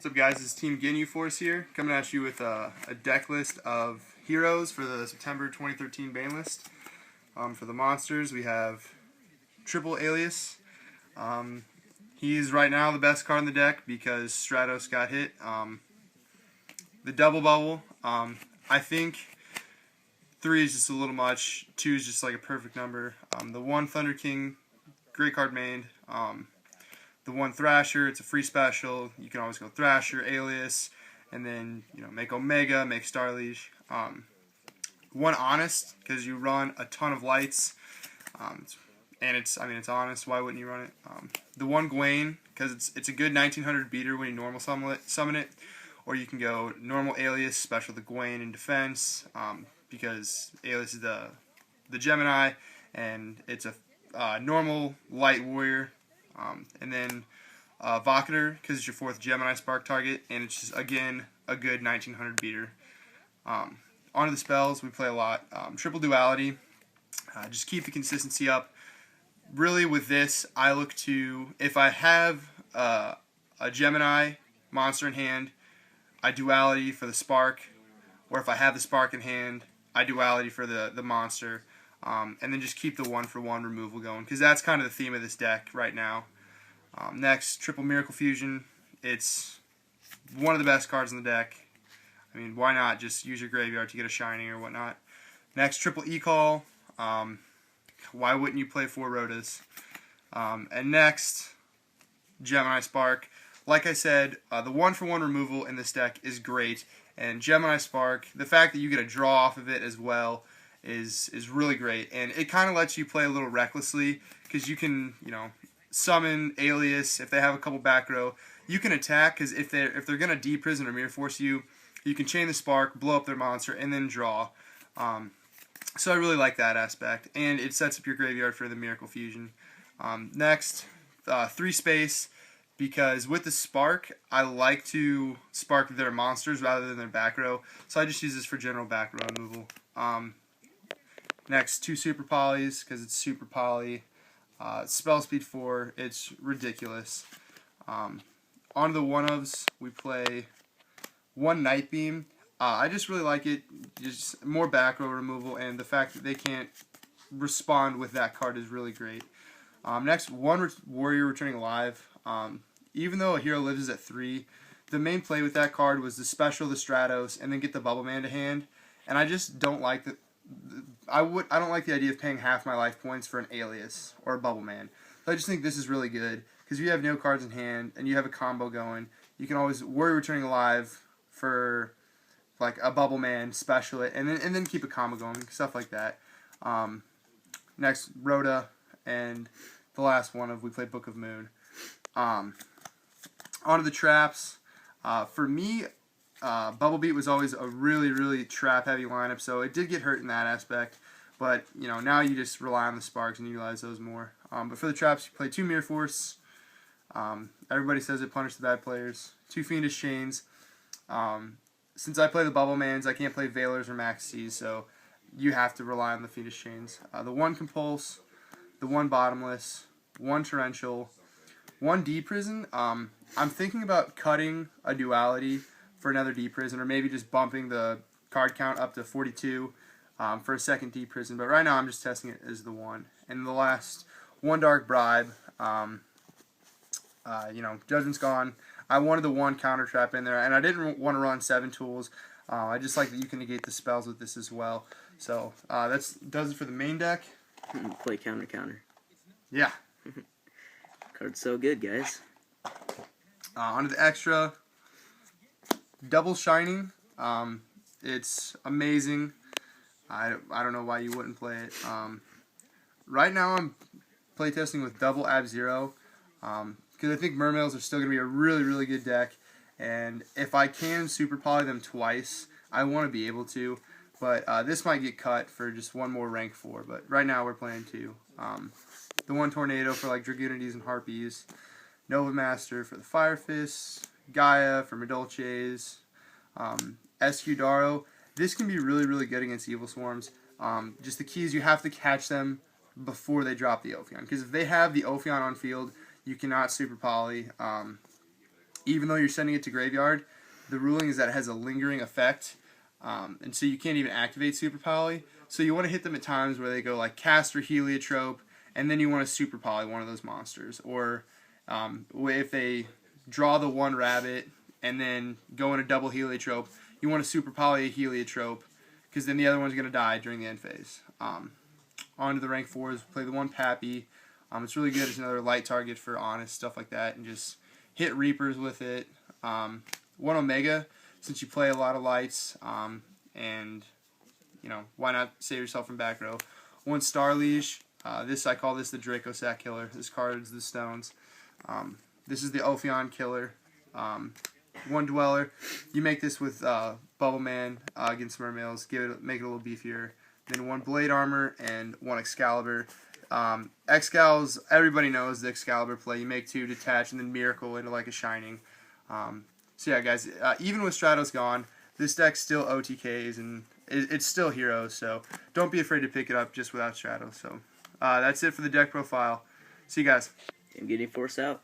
What's up, guys? This is Team Ginyu Force here, coming at you with a deck list of heroes for the September 2013 ban list. For the monsters, we have Triple Alias. He's right now the best card in the deck because Stratos got hit. The Double Bubble, I think 3 is just a little much, 2 is just like a perfect number. The 1 Thunder King, great card main. The 1 Thrasher, it's a free special. You can always go Thrasher, Alias, and then make Omega, make Starliege. 1 Honest, because you run a ton of lights, and it's honest. Why wouldn't you run it? The 1 Gwaine, because it's a good 1900 beater when you normal summon it, or you can go normal Alias, special the Gwaine in defense, because Alias is the Gemini, and it's a normal light warrior. And then Vocator, because it's your 4th Gemini Spark target, and it's just, again, a good 1900 beater. Onto the spells, we play a lot. Triple Duality, just keep the consistency up. Really, with this, I look to, if I have a Gemini monster in hand, I Duality for the Spark, or if I have the Spark in hand, I Duality for the monster. And then just keep the 1-for-1 removal going, because that's kind of the theme of this deck right now. Next, Triple Miracle Fusion. It's one of the best cards in the deck. I mean, why not just use your graveyard to get a Shining or whatnot? Next, Triple E-Call. Why wouldn't you play 4 Rotas? And next, Gemini Spark. Like I said, the 1-for-1 removal in this deck is great, and Gemini Spark, the fact that you get a draw off of it as well, is really great, and it kind of lets you play a little recklessly, because you can summon Alias if they have a couple back row. You can attack, because if they're gonna deprison or mirror force you, you can chain the Spark, blow up their monster, and then draw. So I really like that aspect, and it sets up your graveyard for the Miracle Fusion. Next, 3 space, because with the Spark, I like to spark their monsters rather than their back row, so I just use this for general back row removal. Next, 2 Super Polys, because it's Super Poly. Spell speed 4, it's ridiculous. On the 1-ofs, we play 1 Night Beam. I just really like it, just more back row removal, and the fact that they can't respond with that card is really great. Next, 1 Warrior Returning Alive. Even though a hero lives at 3, the main play with that card was to special the Stratos and then get the Bubble Man to hand, and I just don't like the I don't like the idea of paying half my life points for an Alias or a Bubble Man. So I just think this is really good, because if you have no cards in hand and you have a combo going, you can always Warrior Returning Alive for like a Bubble Man, special it, and then keep a combo going, stuff like that. Next, Rhoda, and the last one we play Book of Moon. Onto the traps. For me, Bubble Beat was always a really trap-heavy lineup, so it did get hurt in that aspect. But now you just rely on the Sparks and utilize those more. But for the traps, you play 2 Mirror Force. Everybody says it punish the bad players. 2 Fiendish Chains. Since I play the Bubble Mans, I can't play Veilers or Maxis, so you have to rely on the Fiendish Chains. The 1 Compulse, the 1 Bottomless, 1 Torrential, 1 Deprison. I'm thinking about cutting a Duality for another Deprison, or maybe just bumping the card count up to 42 for a second Deprison. But right now I'm just testing it as the 1. And the last, 1 Dark Bribe. Judgment's gone. I wanted the 1 Counter Trap in there, and I didn't want to run 7 tools. I just like that you can negate the spells with this as well. So that does it for the main deck. Play counter. Yeah. Card's so good, guys. Onto the extra. Double Shining. It's amazing. I don't know why you wouldn't play it. Right now I'm playtesting with double Ab-Zero, because I think Mermails are still going to be a really good deck, and if I can Super Poly them twice, I want to be able to, but this might get cut for just 1 more rank 4, but right now we're playing 2. The 1 Tornado for like Dragoonides and Harpies, Nova Master for the Fire Fists, Gaia for Medolches, SQ Daro. This can be really good against Evil Swarms. Just the key is you have to catch them before they drop the Ophion, because if they have the Ophion on field, you cannot Super Poly. even though you're sending it to graveyard, the ruling is that it has a lingering effect, and so you can't even activate Super Poly. So you want to hit them at times where they go like cast or Heliotrope, and then you want to Super Poly one of those monsters. Or if they draw the one rabbit and then go in a double Heliotrope, you want to Super Poly a Heliotrope, because then the other one's going to die during the end phase. On to the rank 4s, play the one Pappy. It's really good as another light target for Honest, stuff like that, and just hit Reapers with it. One Omega, since you play a lot of lights, and why not save yourself from back row. One Starliege, I call this the Draco Sack Killer. This card's the Stones. This is the Ophion Killer. One Dweller, you make this with Bubble Man against Mermails, make it a little beefier. Then one Blade Armor and one Excalibur. Excal's, everybody knows the Excalibur play. You make 2 detach and then Miracle into like a Shining. So yeah, guys, even with Stratos gone, this deck still OTKs and it's still Heroes. So don't be afraid to pick it up just without Stratos. So that's it for the deck profile. See you guys. Game Getting Force out.